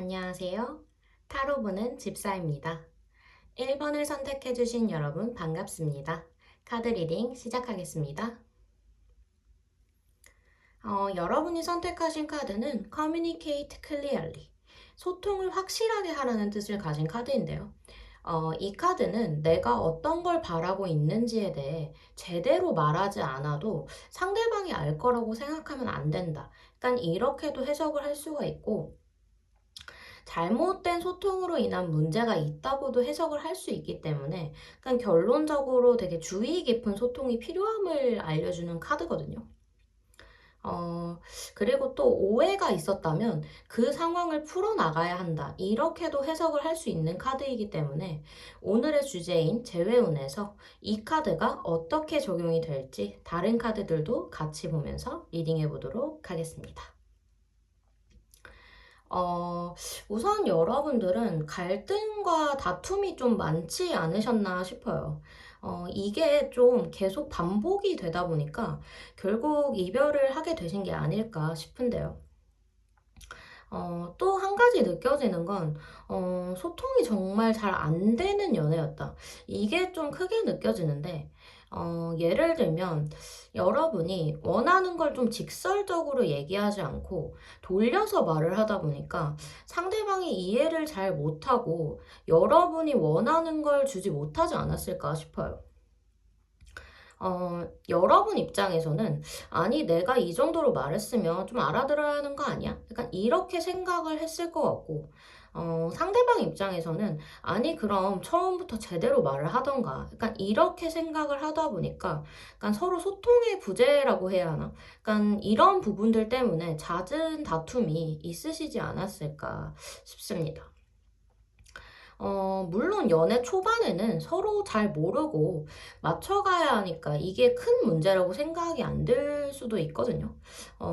안녕하세요. 타로 보는 집사입니다. 1번을 선택해주신 여러분 반갑습니다. 카드 리딩 시작하겠습니다. 여러분이 선택하신 카드는 Communicate Clearly, 소통을 확실하게 하라는 뜻을 가진 카드인데요. 이 카드는 내가 어떤 걸 바라고 있는지에 대해 제대로 말하지 않아도 상대방이 알 거라고 생각하면 안 된다. 약간 이렇게도 해석을 할 수가 있고, 잘못된 소통으로 인한 문제가 있다고도 해석을 할 수 있기 때문에 그냥 결론적으로 되게 주의 깊은 소통이 필요함을 알려주는 카드거든요. 그리고 또 오해가 있었다면 그 상황을 풀어나가야 한다. 이렇게도 해석을 할 수 있는 카드이기 때문에 오늘의 주제인 재회운에서 이 카드가 어떻게 적용이 될지 다른 카드들도 같이 보면서 리딩해 보도록 하겠습니다. 어, 우선 여러분들은 갈등과 다툼이 좀 많지 않으셨나 싶어요. 이게 좀 계속 반복이 되다 보니까 결국 이별을 하게 되신 게 아닐까 싶은데요. 또 한 가지 느껴지는 건, 소통이 정말 잘 안 되는 연애였다. 이게 좀 크게 느껴지는데, 예를 들면, 여러분이 원하는 걸 좀 직설적으로 얘기하지 않고 돌려서 말을 하다 보니까 상대방이 이해를 잘 못하고 여러분이 원하는 걸 주지 못하지 않았을까 싶어요. 여러분 입장에서는 아니 내가 이 정도로 말했으면 좀 알아들어야 하는 거 아니야? 약간 이렇게 생각을 했을 것 같고 상대방 입장에서는 아니 그럼 처음부터 제대로 말을 하던가 약간 이렇게 생각을 하다 보니까 약간 서로 소통의 부재라고 해야 하나? 약간 이런 부분들 때문에 잦은 다툼이 있으시지 않았을까 싶습니다. 물론 연애 초반에는 서로 잘 모르고 맞춰가야 하니까 이게 큰 문제라고 생각이 안 들 수도 있거든요.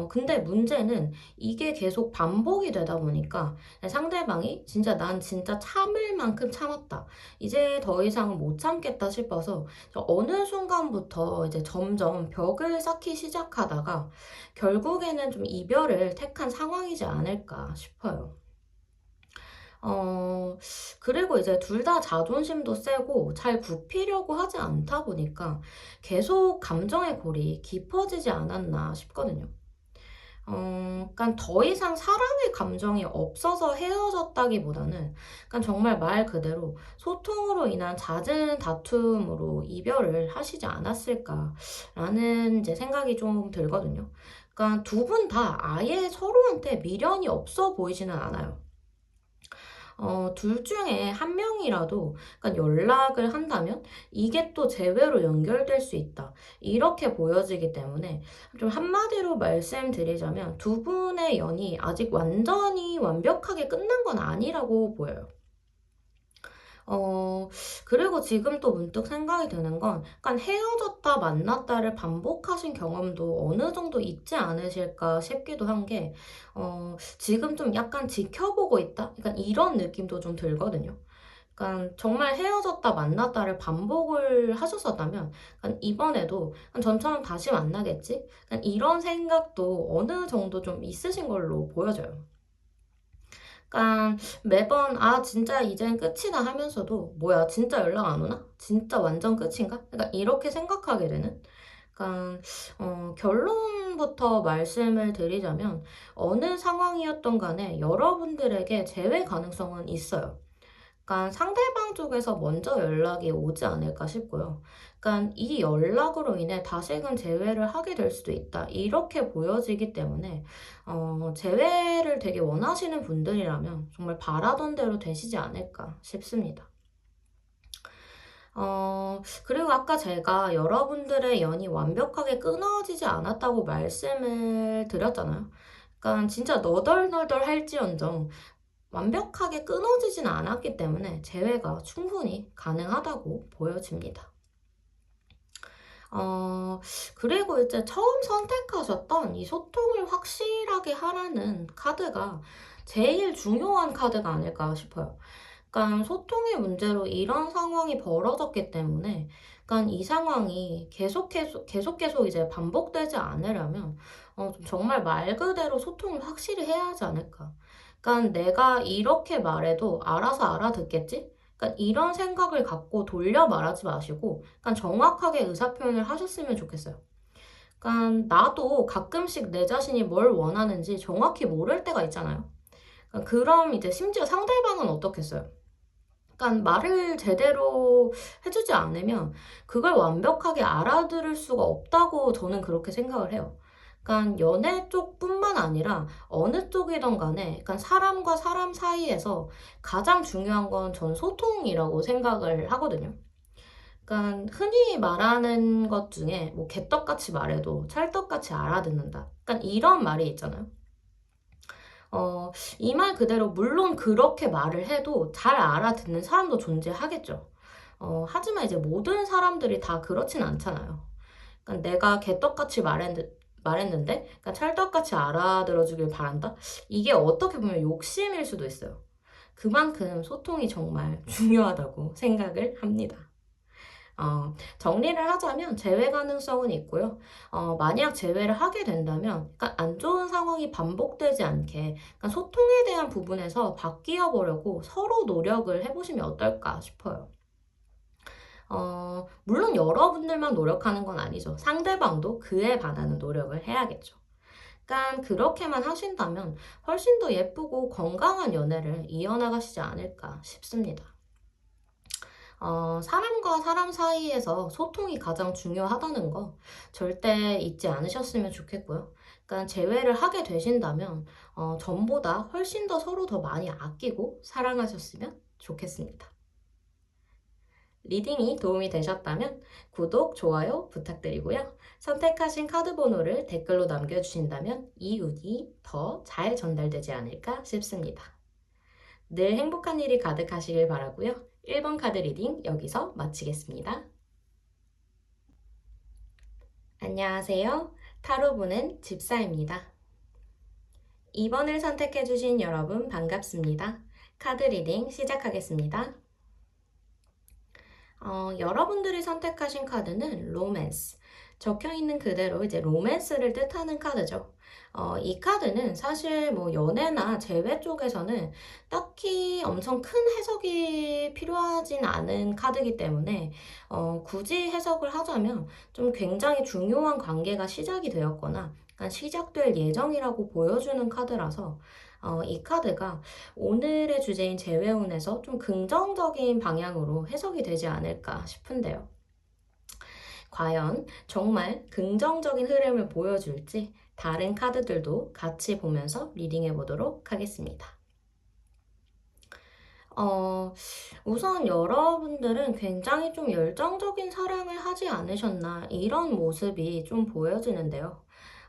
근데 문제는 이게 계속 반복이 되다 보니까 상대방이 진짜 난 진짜 참을 만큼 참았다. 이제 더 이상은 못 참겠다 싶어서 어느 순간부터 이제 점점 벽을 쌓기 시작하다가 결국에는 좀 이별을 택한 상황이지 않을까 싶어요. 어, 그리고 이제 둘 다 자존심도 세고 잘 굽히려고 하지 않다 보니까 계속 감정의 골이 깊어지지 않았나 싶거든요. 그러니까 더 이상 사랑의 감정이 없어서 헤어졌다기보다는 그러니까 정말 말 그대로 소통으로 인한 잦은 다툼으로 이별을 하시지 않았을까라는 이제 생각이 좀 들거든요. 그러니까 두 분 다 아예 서로한테 미련이 없어 보이지는 않아요. 둘 중에 한 명이라도 그러니까 연락을 한다면 이게 또 재회로 연결될 수 있다. 이렇게 보여지기 때문에 좀 한마디로 말씀드리자면 두 분의 연이 아직 완전히 완벽하게 끝난 건 아니라고 보여요. 어, 그리고 지금 또 문득 생각이 드는 건 약간 헤어졌다 만났다를 반복하신 경험도 어느 정도 있지 않으실까 싶기도 한 게, 지금 좀 약간 지켜보고 있다? 약간 이런 느낌도 좀 들거든요. 그러니까 정말 헤어졌다 만났다를 반복을 하셨었다면 약간 이번에도 약간 전처럼 다시 만나겠지? 약간 이런 생각도 어느 정도 좀 있으신 걸로 보여져요. 약간 매번 아 진짜 이젠 끝이다 하면서도 뭐야 진짜 연락 안 오나? 진짜 완전 끝인가? 약간 이렇게 생각하게 되는 약간 결론부터 말씀을 드리자면 어느 상황이었던 간에 여러분들에게 재회 가능성은 있어요. 그러니까 상대방 쪽에서 먼저 연락이 오지 않을까 싶고요. 그러니까 이 연락으로 인해 다시금 재회를 하게 될 수도 있다. 이렇게 보여지기 때문에 재회를 되게 원하시는 분들이라면 정말 바라던 대로 되시지 않을까 싶습니다. 그리고 아까 제가 여러분들의 연이 완벽하게 끊어지지 않았다고 말씀을 드렸잖아요. 그러니까 진짜 너덜너덜 할지언정 완벽하게 끊어지진 않았기 때문에 재회가 충분히 가능하다고 보여집니다. 어, 그리고 이제 처음 선택하셨던 이 소통을 확실하게 하라는 카드가 제일 중요한 카드가 아닐까 싶어요. 그러니까 소통의 문제로 이런 상황이 벌어졌기 때문에 그러니까 이 상황이 계속 이제 반복되지 않으려면 좀 정말 말 그대로 소통을 확실히 해야 하지 않을까. 그러니까 내가 이렇게 말해도 알아서 알아듣겠지? 그러니까 이런 생각을 갖고 돌려 말하지 마시고, 그러니까 정확하게 의사표현을 하셨으면 좋겠어요. 그러니까 나도 가끔씩 내 자신이 뭘 원하는지 정확히 모를 때가 있잖아요. 그러니까 그럼 이제 심지어 상대방은 어떻겠어요? 그러니까 말을 제대로 해주지 않으면 그걸 완벽하게 알아들을 수가 없다고 저는 그렇게 생각을 해요. 그러니까 연애 쪽뿐만 아니라 어느 쪽이든 간에 그러니까 사람과 사람 사이에서 가장 중요한 건 전 소통이라고 생각을 하거든요. 그러니까 흔히 말하는 것 중에 뭐 개떡같이 말해도 찰떡같이 알아듣는다. 그러니까 이런 말이 있잖아요. 이 말 그대로 물론 그렇게 말을 해도 잘 알아듣는 사람도 존재하겠죠. 하지만 이제 모든 사람들이 다 그렇진 않잖아요. 그러니까 내가 개떡같이 말했는데, 그러니까 찰떡같이 알아들어주길 바란다? 이게 어떻게 보면 욕심일 수도 있어요. 그만큼 소통이 정말 중요하다고 생각을 합니다. 정리를 하자면 재회 가능성은 있고요. 만약 재회를 하게 된다면 그러니까 안 좋은 상황이 반복되지 않게 그러니까 소통에 대한 부분에서 바뀌어 보려고 서로 노력을 해보시면 어떨까 싶어요. 물론 여러분들만 노력하는 건 아니죠. 상대방도 그에 반하는 노력을 해야겠죠. 그러니까 그렇게만 하신다면 훨씬 더 예쁘고 건강한 연애를 이어나가시지 않을까 싶습니다. 사람과 사람 사이에서 소통이 가장 중요하다는 거 절대 잊지 않으셨으면 좋겠고요. 그러니까 재회를 하게 되신다면 전보다 훨씬 더 서로 더 많이 아끼고 사랑하셨으면 좋겠습니다. 리딩이 도움이 되셨다면 구독, 좋아요 부탁드리고요. 선택하신 카드 번호를 댓글로 남겨주신다면 이 운이 더 잘 전달되지 않을까 싶습니다. 늘 행복한 일이 가득하시길 바라고요. 1번 카드 리딩 여기서 마치겠습니다. 안녕하세요. 타로 보는 집사입니다. 2번을 선택해주신 여러분 반갑습니다. 카드 리딩 시작하겠습니다. 여러분들이 선택하신 카드는 로맨스. 적혀있는 그대로 이제 로맨스를 뜻하는 카드죠. 이 카드는 사실 뭐 연애나 재회 쪽에서는 딱히 엄청 큰 해석이 필요하진 않은 카드이기 때문에 굳이 해석을 하자면 좀 굉장히 중요한 관계가 시작이 되었거나 약간 시작될 예정이라고 보여주는 카드라서 이 카드가 오늘의 주제인 재회운에서 좀 긍정적인 방향으로 해석이 되지 않을까 싶은데요. 과연 정말 긍정적인 흐름을 보여줄지 다른 카드들도 같이 보면서 리딩해 보도록 하겠습니다. 우선 여러분들은 굉장히 좀 열정적인 사랑을 하지 않으셨나 이런 모습이 좀 보여지는데요.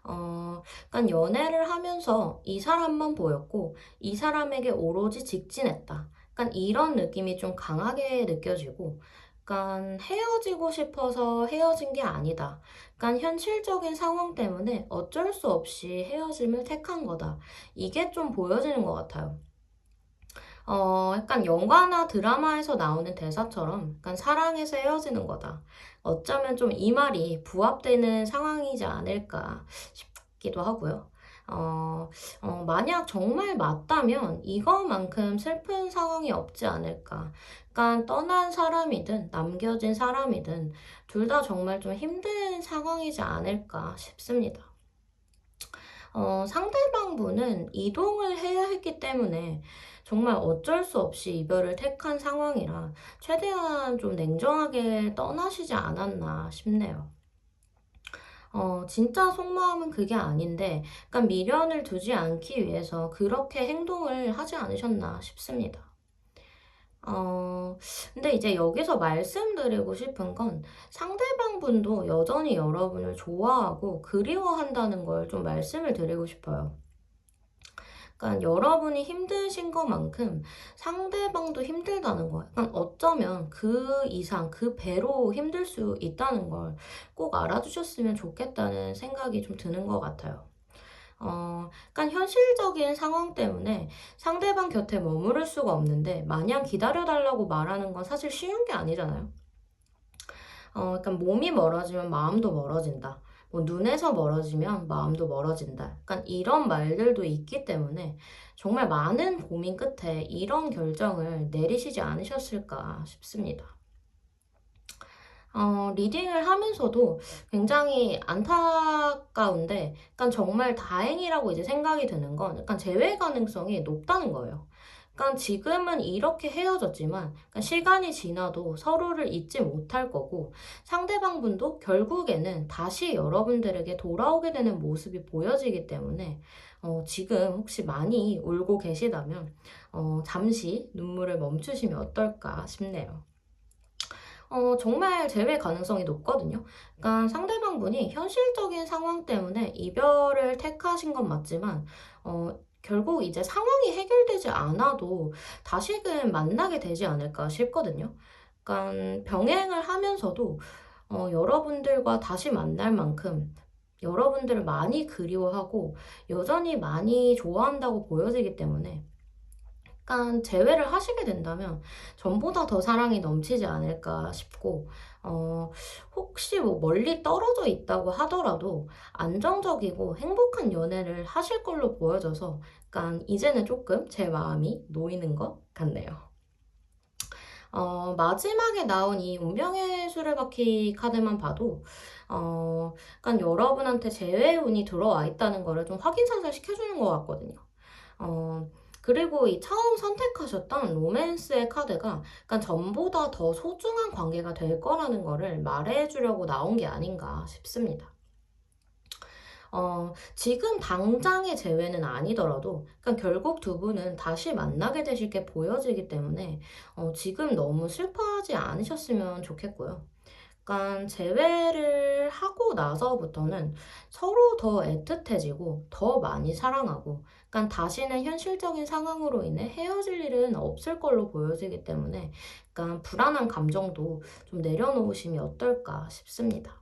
그러니까 연애를 하면서 이 사람만 보였고 이 사람에게 오로지 직진했다. 그러니까 이런 느낌이 좀 강하게 느껴지고 그러니까 헤어지고 싶어서 헤어진 게 아니다. 그러니까 현실적인 상황 때문에 어쩔 수 없이 헤어짐을 택한 거다. 이게 좀 보여지는 것 같아요. 약간 영화나 드라마에서 나오는 대사처럼 약간 사랑해서 헤어지는 거다. 어쩌면 좀 이 말이 부합되는 상황이지 않을까 싶기도 하고요. 만약 정말 맞다면 이거만큼 슬픈 상황이 없지 않을까. 그러니까 떠난 사람이든 남겨진 사람이든 둘 다 정말 좀 힘든 상황이지 않을까 싶습니다. 상대방 분은 이동을 해야 했기 때문에 정말 어쩔 수 없이 이별을 택한 상황이라 최대한 좀 냉정하게 떠나시지 않았나 싶네요. 진짜 속마음은 그게 아닌데, 약간 미련을 두지 않기 위해서 그렇게 행동을 하지 않으셨나 싶습니다. 근데 이제 여기서 말씀드리고 싶은 건 상대방 분도 여전히 여러분을 좋아하고 그리워한다는 걸 좀 말씀을 드리고 싶어요. 그러니까 여러분이 힘드신 것만큼 상대방도 힘들다는 거. 약간 어쩌면 그 이상, 그 배로 힘들 수 있다는 걸 꼭 알아주셨으면 좋겠다는 생각이 좀 드는 것 같아요. 그러니까 현실적인 상황 때문에 상대방 곁에 머무를 수가 없는데 마냥 기다려달라고 말하는 건 사실 쉬운 게 아니잖아요. 그러니까 몸이 멀어지면 마음도 멀어진다. 뭐 눈에서 멀어지면 마음도 멀어진다. 약간 이런 말들도 있기 때문에 정말 많은 고민 끝에 이런 결정을 내리시지 않으셨을까 싶습니다. 리딩을 하면서도 굉장히 안타까운데 약간 정말 다행이라고 이제 생각이 드는 건 약간 재회 가능성이 높다는 거예요. 그러니까 지금은 이렇게 헤어졌지만 그러니까 시간이 지나도 서로를 잊지 못할 거고 상대방분도 결국에는 다시 여러분들에게 돌아오게 되는 모습이 보여지기 때문에 지금 혹시 많이 울고 계시다면 잠시 눈물을 멈추시면 어떨까 싶네요. 정말 재회 가능성이 높거든요. 그러니까 상대방분이 현실적인 상황 때문에 이별을 택하신 건 맞지만, 결국 이제 상황이 해결되지 않아도 다시금 만나게 되지 않을까 싶거든요. 그러니까 병행을 하면서도 여러분들과 다시 만날 만큼 여러분들을 많이 그리워하고 여전히 많이 좋아한다고 보여지기 때문에 약간 제외를 하시게 된다면 전보다 더 사랑이 넘치지 않을까 싶고, 어, 혹시 뭐 멀리 떨어져 있다고 하더라도 안정적이고 행복한 연애를 하실 걸로 보여져서 약간 이제는 조금 제 마음이 놓이는 것 같네요. 마지막에 나온 이 운명의 수레바퀴 카드만 봐도, 약간 여러분한테 재회 운이 들어와 있다는 거를 좀 확인사살 시켜주는 것 같거든요. 어, 그리고 이 처음 선택하셨던 로맨스의 카드가 약간 전보다 더 소중한 관계가 될 거라는 거를 말해주려고 나온 게 아닌가 싶습니다. 지금 당장의 재회는 아니더라도, 그러니까 결국 두 분은 다시 만나게 되실 게 보여지기 때문에, 지금 너무 슬퍼하지 않으셨으면 좋겠고요. 그러니까 재회를 하고 나서부터는 서로 더 애틋해지고 더 많이 사랑하고 그러니까 다시는 현실적인 상황으로 인해 헤어질 일은 없을 걸로 보여지기 때문에 그러니까 불안한 감정도 좀 내려놓으시면 어떨까 싶습니다.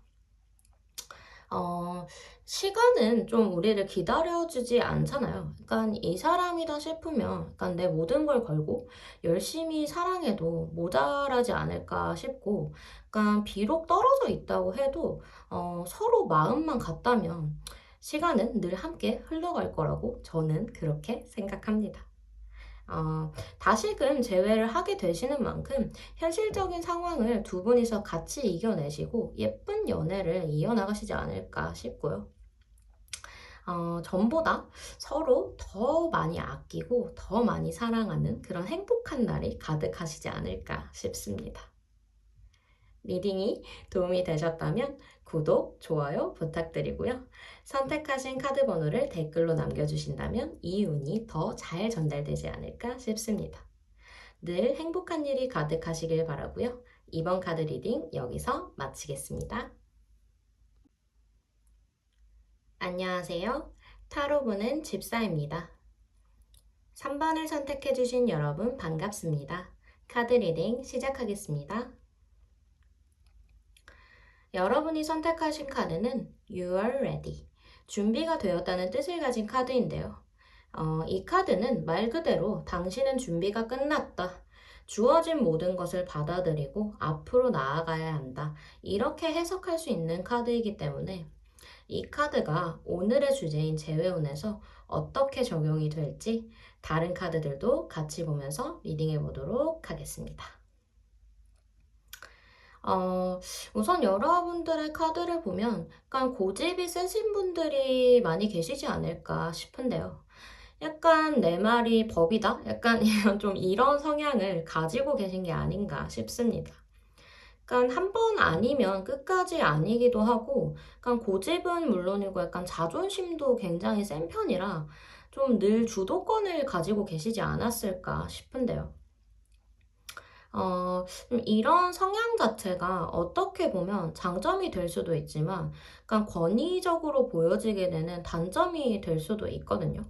어, 시간은 좀 우리를 기다려주지 않잖아요. 그러니까 이 사람이다 싶으면 그러니까 내 모든 걸 걸고 열심히 사랑해도 모자라지 않을까 싶고, 그러니까 비록 떨어져 있다고 해도 서로 마음만 같다면 시간은 늘 함께 흘러갈 거라고 저는 그렇게 생각합니다. 다시금 재회를 하게 되시는 만큼 현실적인 상황을 두 분이서 같이 이겨내시고 예쁜 연애를 이어나가시지 않을까 싶고요. 전보다 서로 더 많이 아끼고 더 많이 사랑하는 그런 행복한 날이 가득하시지 않을까 싶습니다. 리딩이 도움이 되셨다면 구독, 좋아요 부탁드리고요. 선택하신 카드 번호를 댓글로 남겨주신다면 이 운이 더 잘 전달되지 않을까 싶습니다. 늘 행복한 일이 가득하시길 바라고요. 이번 카드 리딩 여기서 마치겠습니다. 안녕하세요. 타로 보는 집사입니다. 3번을 선택해주신 여러분 반갑습니다. 카드 리딩 시작하겠습니다. 여러분이 선택하신 카드는 You are ready. 준비가 되었다는 뜻을 가진 카드인데요. 이 카드는 말 그대로 당신은 준비가 끝났다. 주어진 모든 것을 받아들이고 앞으로 나아가야 한다. 이렇게 해석할 수 있는 카드이기 때문에 이 카드가 오늘의 주제인 재회운에서 어떻게 적용이 될지 다른 카드들도 같이 보면서 리딩해 보도록 하겠습니다. 우선 여러분들의 카드를 보면 약간 고집이 세신 분들이 많이 계시지 않을까 싶은데요. 약간 내 말이 법이다? 약간 좀 이런 성향을 가지고 계신 게 아닌가 싶습니다. 약간 한 번 아니면 끝까지 아니기도 하고, 약간 고집은 물론이고 약간 자존심도 굉장히 센 편이라 좀 늘 주도권을 가지고 계시지 않았을까 싶은데요. 좀 이런 성향 자체가 어떻게 보면 장점이 될 수도 있지만, 약간 권위적으로 보여지게 되는 단점이 될 수도 있거든요.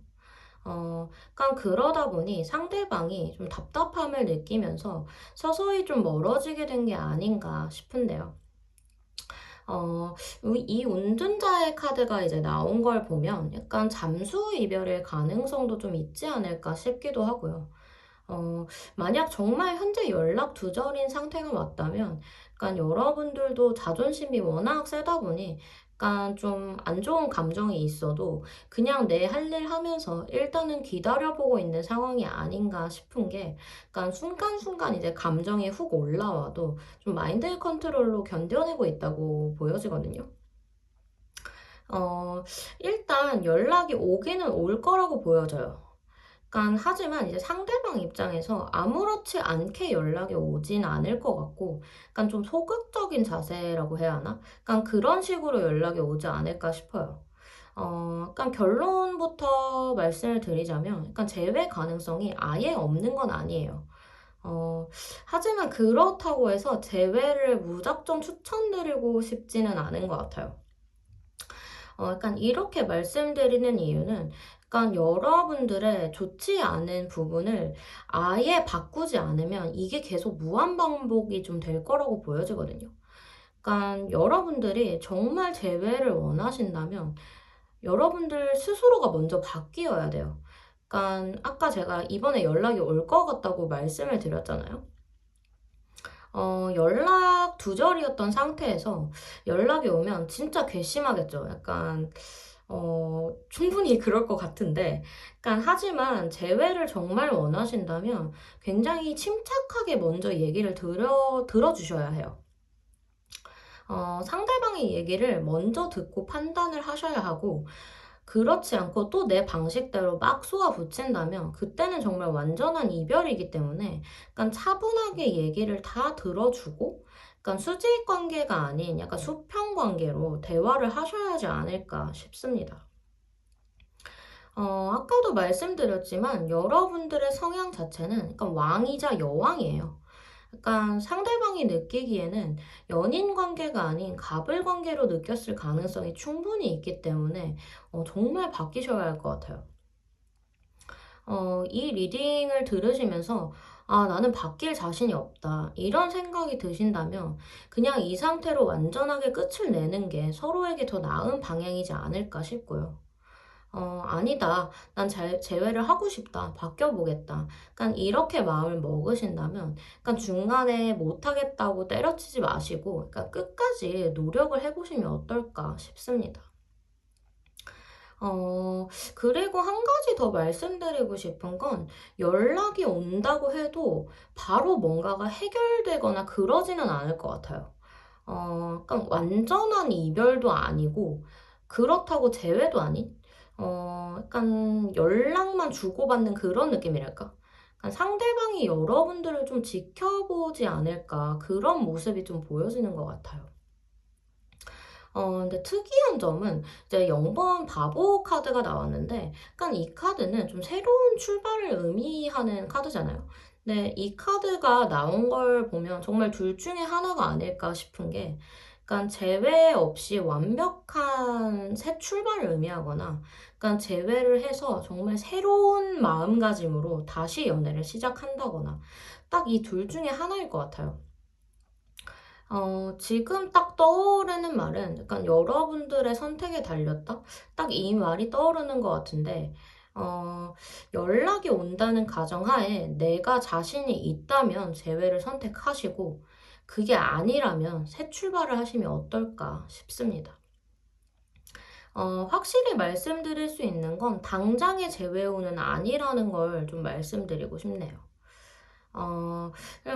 약간 그러다 보니 상대방이 좀 답답함을 느끼면서 서서히 좀 멀어지게 된 게 아닌가 싶은데요. 어, 이 운둔자의 카드가 이제 나온 걸 보면 약간 잠수 이별의 가능성도 좀 있지 않을까 싶기도 하고요. 만약 정말 현재 연락 두절인 상태가 맞다면, 약간 여러분들도 자존심이 워낙 세다 보니, 그러니까 좀 안 좋은 감정이 있어도 그냥 내 할 일 하면서 일단은 기다려보고 있는 상황이 아닌가 싶은 게, 그러니까 순간순간 이제 감정이 훅 올라와도 좀 마인드 컨트롤로 견뎌내고 있다고 보여지거든요. 어, 일단 연락이 오기는 올 거라고 보여져요. 하지만 이제 상대방 입장에서 아무렇지 않게 연락이 오진 않을 것 같고, 좀 소극적인 자세라고 해야 하나? 그런 식으로 연락이 오지 않을까 싶어요. 결론부터 말씀을 드리자면, 재회 가능성이 아예 없는 건 아니에요. 어, 하지만 그렇다고 해서 재회를 무작정 추천드리고 싶지는 않은 것 같아요. 이렇게 말씀드리는 이유는 여러분들의 좋지 않은 부분을 아예 바꾸지 않으면 이게 계속 무한 반복이 좀 될 거라고 보여지거든요. 여러분들이 정말 재회를 원하신다면 여러분들 스스로가 먼저 바뀌어야 돼요. 아까 제가 이번에 연락이 올 것 같다고 말씀을 드렸잖아요. 연락 두절이었던 상태에서 연락이 오면 진짜 괘씸하겠죠. 충분히 그럴 것 같은데, 하지만 재회를 정말 원하신다면 굉장히 침착하게 먼저 얘기를 들어주셔야 해요. 상대방의 얘기를 먼저 듣고 판단을 하셔야 하고, 그렇지 않고 또 내 방식대로 막 쏘아붙인다면 그때는 정말 완전한 이별이기 때문에 차분하게 얘기를 다 들어주고 수직 관계가 아닌 약간 수평 관계로 대화를 하셔야지 않을까 싶습니다. 아까도 말씀드렸지만 여러분들의 성향 자체는 왕이자 여왕이에요. 상대방이 느끼기에는 연인 관계가 아닌 갑을 관계로 느꼈을 가능성이 충분히 있기 때문에 정말 바뀌셔야 할 것 같아요. 이 리딩을 들으시면서 아, 나는 바뀔 자신이 없다. 이런 생각이 드신다면 그냥 이 상태로 완전하게 끝을 내는 게 서로에게 더 나은 방향이지 않을까 싶고요. 아니다. 난 재회를 하고 싶다. 바뀌어보겠다. 이렇게 마음을 먹으신다면, 중간에 못하겠다고 때려치지 마시고, 끝까지 노력을 해보시면 어떨까 싶습니다. 그리고 한 가지 더 말씀드리고 싶은 건, 연락이 온다고 해도 바로 뭔가가 해결되거나 그러지는 않을 것 같아요. 완전한 이별도 아니고, 그렇다고 재회도 아닌? 연락만 주고받는 그런 느낌이랄까? 상대방이 여러분들을 좀 지켜보지 않을까? 그런 모습이 좀 보여지는 것 같아요. 근데 특이한 점은 이제 0번 바보 카드가 나왔는데, 이 카드는 좀 새로운 출발을 의미하는 카드잖아요. 근데 이 카드가 나온 걸 보면 정말 둘 중에 하나가 아닐까 싶은 게, 재회 없이 완벽한 새 출발을 의미하거나, 재회를 해서 정말 새로운 마음가짐으로 다시 연애를 시작한다거나, 딱 이 둘 중에 하나일 것 같아요. 지금 딱 떠오르는 말은 여러분들의 선택에 달렸다? 딱 이 말이 떠오르는 것 같은데, 연락이 온다는 가정하에 내가 자신이 있다면 재회를 선택하시고, 그게 아니라면 새 출발을 하시면 어떨까 싶습니다. 확실히 말씀드릴 수 있는 건 당장의 재회호는 아니라는 걸 좀 말씀드리고 싶네요.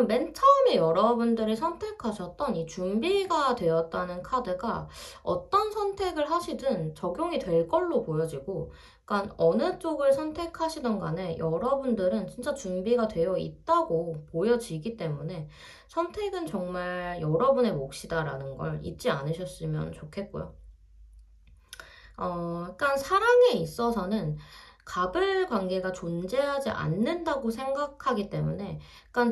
맨 처음에 여러분들이 선택하셨던 이 준비가 되었다는 카드가 어떤 선택을 하시든 적용이 될 걸로 보여지고, 어느 쪽을 선택하시던 간에 여러분들은 진짜 준비가 되어 있다고 보여지기 때문에 선택은 정말 여러분의 몫이다라는 걸 잊지 않으셨으면 좋겠고요. 사랑에 있어서는 갑을 관계가 존재하지 않는다고 생각하기 때문에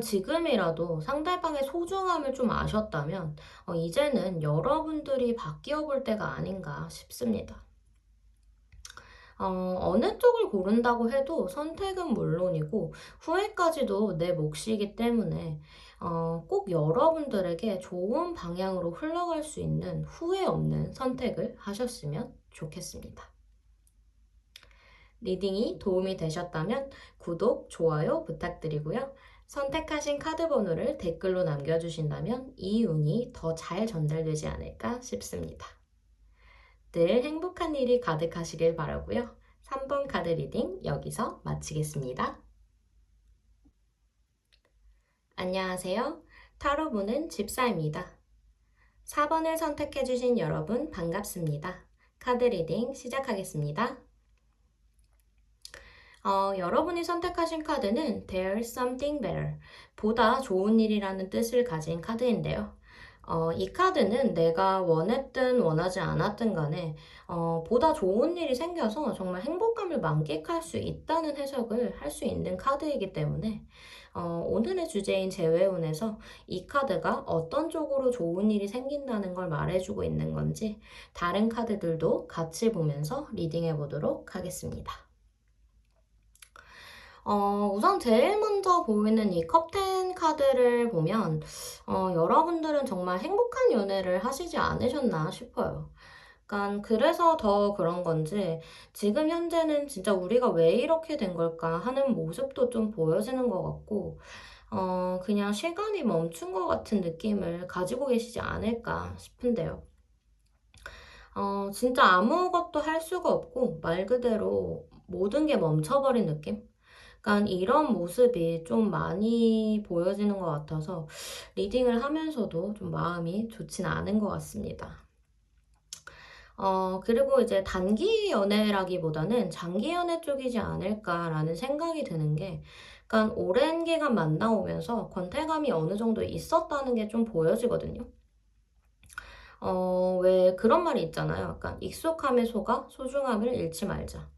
지금이라도 상대방의 소중함을 좀 아셨다면 이제는 여러분들이 바뀌어 볼 때가 아닌가 싶습니다. 어느 쪽을 고른다고 해도 선택은 물론이고 후회까지도 내 몫이기 때문에 꼭 여러분들에게 좋은 방향으로 흘러갈 수 있는 후회 없는 선택을 하셨으면 좋겠습니다. 리딩이 도움이 되셨다면 구독, 좋아요 부탁드리고요. 선택하신 카드 번호를 댓글로 남겨주신다면 이 운이 더 잘 전달되지 않을까 싶습니다. 늘 행복한 일이 가득하시길 바라고요. 3번 카드 리딩 여기서 마치겠습니다. 안녕하세요. 타로 보는 집사입니다. 4번을 선택해주신 여러분 반갑습니다. 카드 리딩 시작하겠습니다. 여러분이 선택하신 카드는 There's something better, 보다 좋은 일이라는 뜻을 가진 카드인데요. 이 카드는 내가 원했든 원하지 않았든 간에 보다 좋은 일이 생겨서 정말 행복감을 만끽할 수 있다는 해석을 할 수 있는 카드이기 때문에 오늘의 주제인 재회운에서 이 카드가 어떤 쪽으로 좋은 일이 생긴다는 걸 말해주고 있는 건지 다른 카드들도 같이 보면서 리딩해 보도록 하겠습니다. 우선 제일 먼저 보이는 이 컵10 카드를 보면 여러분들은 정말 행복한 연애를 하시지 않으셨나 싶어요. 그래서 더 그런 건지 지금 현재는 진짜 우리가 왜 이렇게 된 걸까 하는 모습도 좀 보여지는 것 같고 그냥 시간이 멈춘 것 같은 느낌을 가지고 계시지 않을까 싶은데요. 진짜 아무것도 할 수가 없고 말 그대로 모든 게 멈춰버린 느낌? 이런 모습이 좀 많이 보여지는 것 같아서 리딩을 하면서도 좀 마음이 좋진 않은 것 같습니다. 그리고 이제 단기 연애라기보다는 장기 연애 쪽이지 않을까라는 생각이 드는 게, 오랜 기간 만나오면서 권태감이 어느 정도 있었다는 게 좀 보여지거든요. 왜 그런 말이 있잖아요. 익숙함에 속아 소중함을 잃지 말자.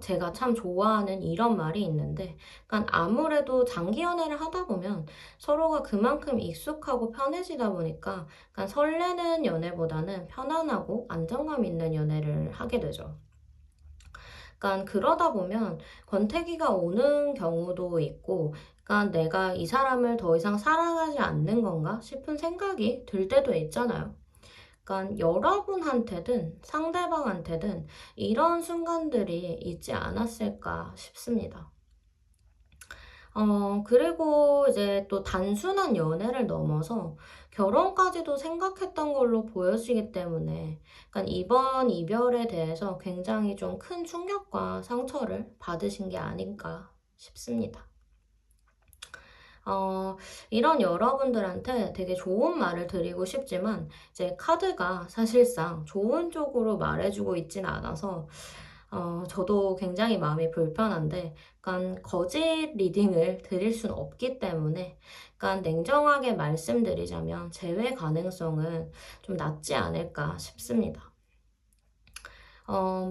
제가 참 좋아하는 이런 말이 있는데, 아무래도 장기 연애를 하다 보면 서로가 그만큼 익숙하고 편해지다 보니까, 설레는 연애보다는 편안하고 안정감 있는 연애를 하게 되죠. 그러다 보면 권태기가 오는 경우도 있고, 내가 이 사람을 더 이상 사랑하지 않는 건가 싶은 생각이 들 때도 있잖아요. 여러분한테든 상대방한테든 이런 순간들이 있지 않았을까 싶습니다. 그리고 이제 또 단순한 연애를 넘어서 결혼까지도 생각했던 걸로 보여지기 때문에 이번 이별에 대해서 굉장히 좀 큰 충격과 상처를 받으신 게 아닌가 싶습니다. 이런 여러분들한테 되게 좋은 말을 드리고 싶지만 이제 카드가 사실상 좋은 쪽으로 말해주고 있진 않아서 저도 굉장히 마음이 불편한데 거짓 리딩을 드릴 수는 없기 때문에 냉정하게 말씀드리자면 재회 가능성은 좀 낮지 않을까 싶습니다.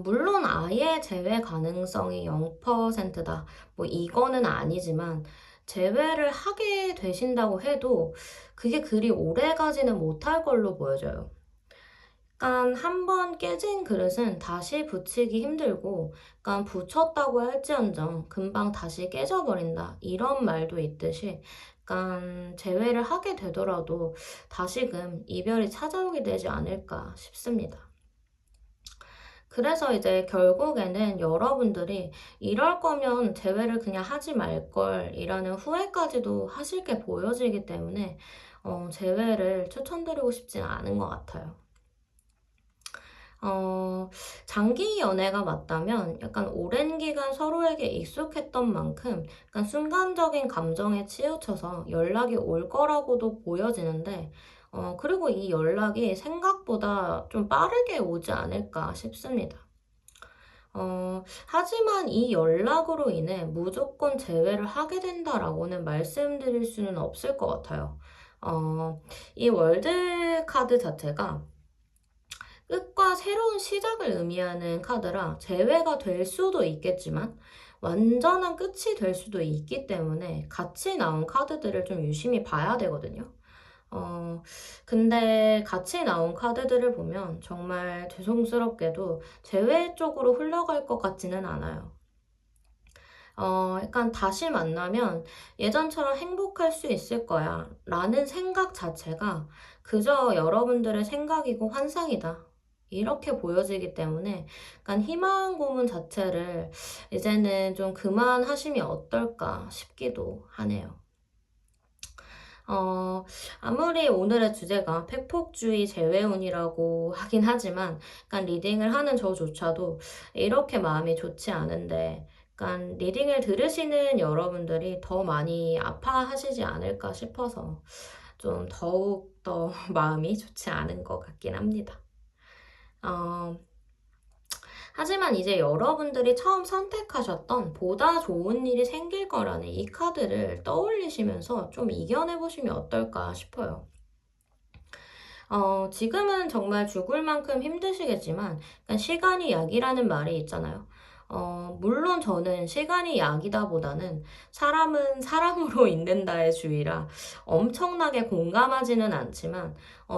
물론 아예 재회 가능성이 0%다. 뭐 이거는 아니지만 재회를 하게 되신다고 해도 그게 그리 오래 가지는 못할 걸로 보여져요. 한번 깨진 그릇은 다시 붙이기 힘들고, 붙였다고 할지언정 금방 다시 깨져버린다. 이런 말도 있듯이, 재회를 하게 되더라도 다시금 이별이 찾아오게 되지 않을까 싶습니다. 그래서 이제 결국에는 여러분들이 이럴 거면 재회를 그냥 하지 말걸 이라는 후회까지도 하실 게 보여지기 때문에 재회를 추천드리고 싶지는 않은 것 같아요. 장기 연애가 맞다면 약간 오랜 기간 서로에게 익숙했던 만큼 순간적인 감정에 치우쳐서 연락이 올 거라고도 보여지는데 그리고 이 연락이 생각보다 좀 빠르게 오지 않을까 싶습니다. 하지만 이 연락으로 인해 무조건 재회를 하게 된다라고는 말씀드릴 수는 없을 것 같아요. 이 월드 카드 자체가 끝과 새로운 시작을 의미하는 카드라 재회가 될 수도 있겠지만 완전한 끝이 될 수도 있기 때문에 같이 나온 카드들을 좀 유심히 봐야 되거든요. 근데 같이 나온 카드들을 보면 정말 죄송스럽게도 재회 쪽으로 흘러갈 것 같지는 않아요. 약간 다시 만나면 예전처럼 행복할 수 있을 거야 라는 생각 자체가 그저 여러분들의 생각이고 환상이다. 이렇게 보여지기 때문에 약간 희망 고문 자체를 이제는 좀 그만하시면 어떨까 싶기도 하네요. 어, 아무리 오늘의 주제가 팩폭주의 재회운이라고 하긴 하지만, 약간 리딩을 하는 저조차도 이렇게 마음이 좋지 않은데, 약간 리딩을 들으시는 여러분들이 더 많이 아파하시지 않을까 싶어서 좀 더욱 더 마음이 좋지 않은 것 같긴 합니다. 어, 하지만 이제 여러분들이 처음 선택하셨던 보다 좋은 일이 생길 거라는 이 카드를 떠올리시면서 좀 이겨내보시면 어떨까 싶어요. 지금은 정말 죽을 만큼 힘드시겠지만, 약간 시간이 약이라는 말이 있잖아요. 물론 저는 시간이 약이다 보다는 사람은 사람으로 있는다의 주의라 엄청나게 공감하지는 않지만,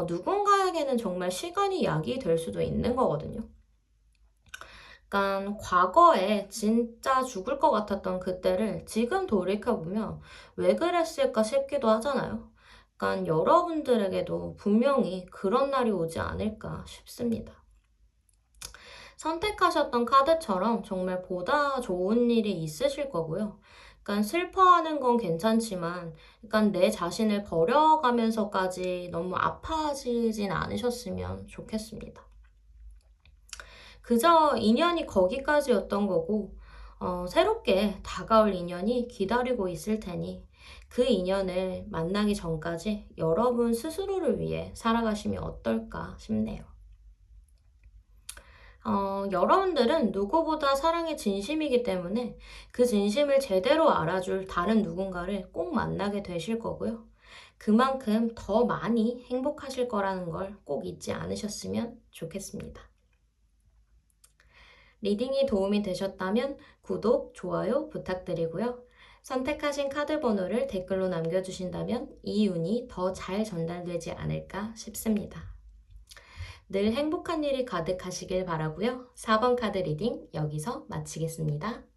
누군가에게는 정말 시간이 약이 될 수도 있는 거거든요. 약간 과거에 진짜 죽을 것 같았던 그때를 지금 돌이켜보면 왜 그랬을까 싶기도 하잖아요. 약간 여러분들에게도 분명히 그런 날이 오지 않을까 싶습니다. 선택하셨던 카드처럼 정말 보다 좋은 일이 있으실 거고요. 약간 슬퍼하는 건 괜찮지만, 약간 내 자신을 버려가면서까지 너무 아파하시진 않으셨으면 좋겠습니다. 그저 인연이 거기까지였던 거고, 새롭게 다가올 인연이 기다리고 있을 테니 그 인연을 만나기 전까지 여러분 스스로를 위해 살아가시면 어떨까 싶네요. 여러분들은 누구보다 사랑에 진심이기 때문에 그 진심을 제대로 알아줄 다른 누군가를 꼭 만나게 되실 거고요. 그만큼 더 많이 행복하실 거라는 걸 꼭 잊지 않으셨으면 좋겠습니다. 리딩이 도움이 되셨다면 구독, 좋아요 부탁드리고요. 선택하신 카드 번호를 댓글로 남겨주신다면 이 운이 더 잘 전달되지 않을까 싶습니다. 늘 행복한 일이 가득하시길 바라고요. 4번 카드 리딩 여기서 마치겠습니다.